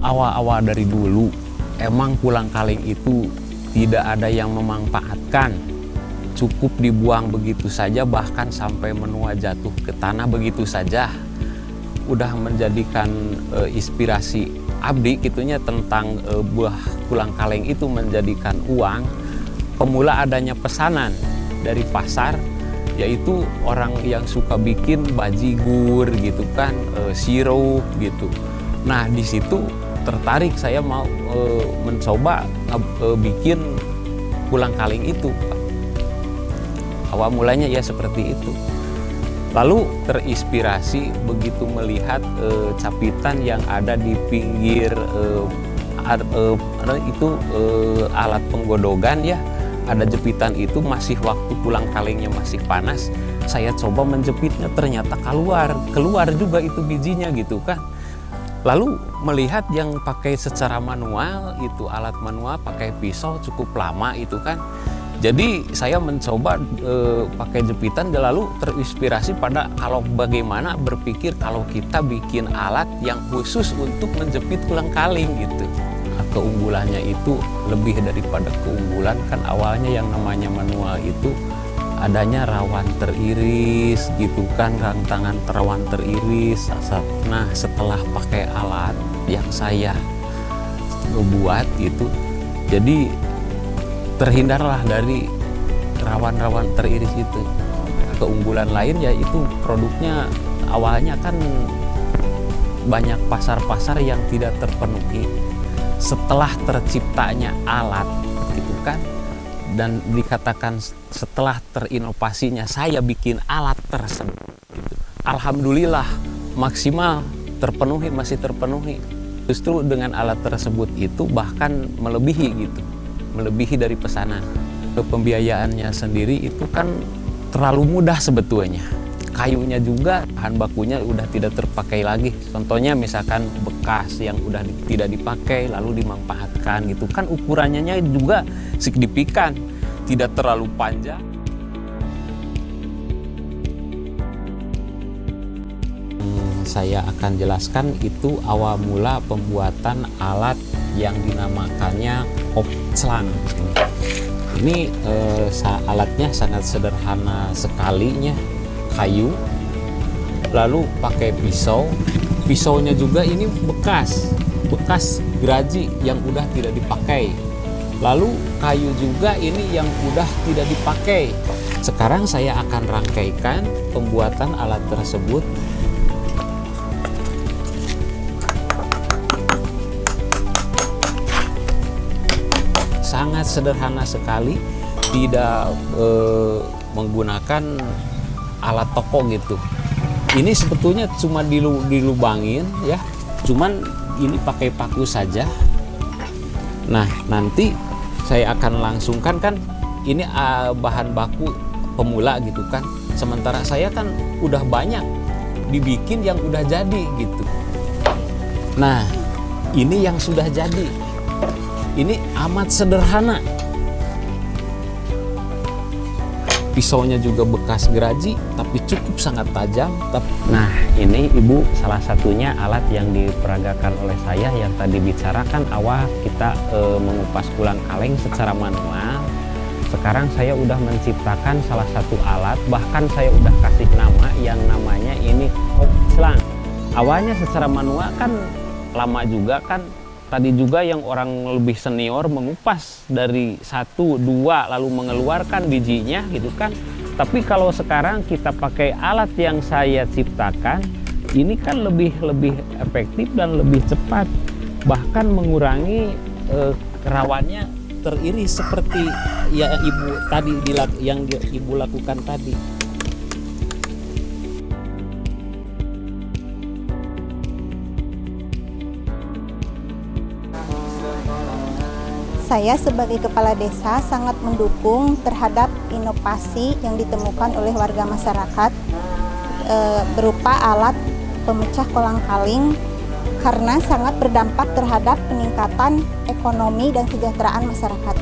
awal-awal dari dulu emang pulang kaleng itu tidak ada yang memanfaatkan, cukup dibuang begitu saja, bahkan sampai menua jatuh ke tanah begitu saja. Udah menjadikan inspirasi abdi gitunya tentang buah pulang kaleng itu menjadikan uang. Pemula adanya pesanan dari pasar, yaitu orang yang suka bikin bajigur gitu kan, sirup gitu. Nah di situ tertarik saya mau mencoba bikin pulang kaleng itu. Awal mulanya ya seperti itu. Lalu terinspirasi begitu melihat capitan yang ada di pinggir alat penggodogan ya. Ada jepitan itu masih waktu pulang kalengnya masih panas. Saya coba menjepitnya, ternyata keluar juga itu bijinya gitu kan. Lalu melihat yang pakai secara manual, itu alat manual pakai pisau cukup lama itu kan. Jadi saya mencoba pakai jepitan, lalu terinspirasi pada kalau bagaimana berpikir kalau kita bikin alat yang khusus untuk menjepit pulang kaleng gitu. Keunggulannya itu lebih daripada keunggulan, kan awalnya yang namanya manual itu adanya rawan teriris gitu kan, rangtangan rawan teriris. Nah setelah pakai alat yang saya buat itu, jadi terhindarlah dari rawan-rawan teriris itu. Keunggulan lain yaitu produknya awalnya kan banyak pasar-pasar yang tidak terpenuhi. Setelah terciptanya alat gitu kan, dan dikatakan setelah terinovasinya saya bikin alat tersebut gitu. Alhamdulillah maksimal terpenuhi, masih terpenuhi. Justru dengan alat tersebut itu bahkan melebihi gitu, melebihi dari pesanan. Pembiayaannya sendiri itu kan terlalu mudah sebetulnya. Kayunya juga, bahan bakunya udah tidak terpakai lagi. Contohnya misalkan bekas yang udah tidak dipakai lalu dimanfaatkan gitu kan, ukurannya juga signifikan, tidak terlalu panjang. Saya akan jelaskan itu awal mula pembuatan alat yang dinamakannya kopslang. Ini alatnya sangat sederhana sekalinya. Kayu, lalu pakai pisau. Pisaunya juga ini bekas geraji yang udah tidak dipakai. Lalu kayu juga ini yang udah tidak dipakai. Sekarang saya akan rangkaikan pembuatan alat tersebut. Sangat sederhana sekali, tidak menggunakan alat toko gitu. Ini sebetulnya cuma dilubangin ya, cuman ini pakai paku saja. Nah nanti saya akan langsungkan kan, ini bahan baku pemula gitu kan, sementara saya kan udah banyak dibikin yang udah jadi gitu. Nah ini yang sudah jadi, ini amat sederhana. Pisaunya juga bekas geraji, tapi cukup sangat tajam. Nah ini ibu salah satunya alat yang diperagakan oleh saya yang tadi bicarakan awal kita mengupas pulang kaleng secara manual. Sekarang saya udah menciptakan salah satu alat, bahkan saya udah kasih nama yang namanya ini kopslang. Awalnya secara manual kan lama juga kan. Tadi juga yang orang lebih senior mengupas dari 1, 2 lalu mengeluarkan bijinya gitu kan. Tapi kalau sekarang kita pakai alat yang saya ciptakan, ini kan lebih efektif dan lebih cepat. Bahkan mengurangi rawannya teriris seperti ya ibu tadi yang ibu lakukan tadi. Saya sebagai kepala desa sangat mendukung terhadap inovasi yang ditemukan oleh warga masyarakat berupa alat pemecah kolang kaling, karena sangat berdampak terhadap peningkatan ekonomi dan kesejahteraan masyarakat.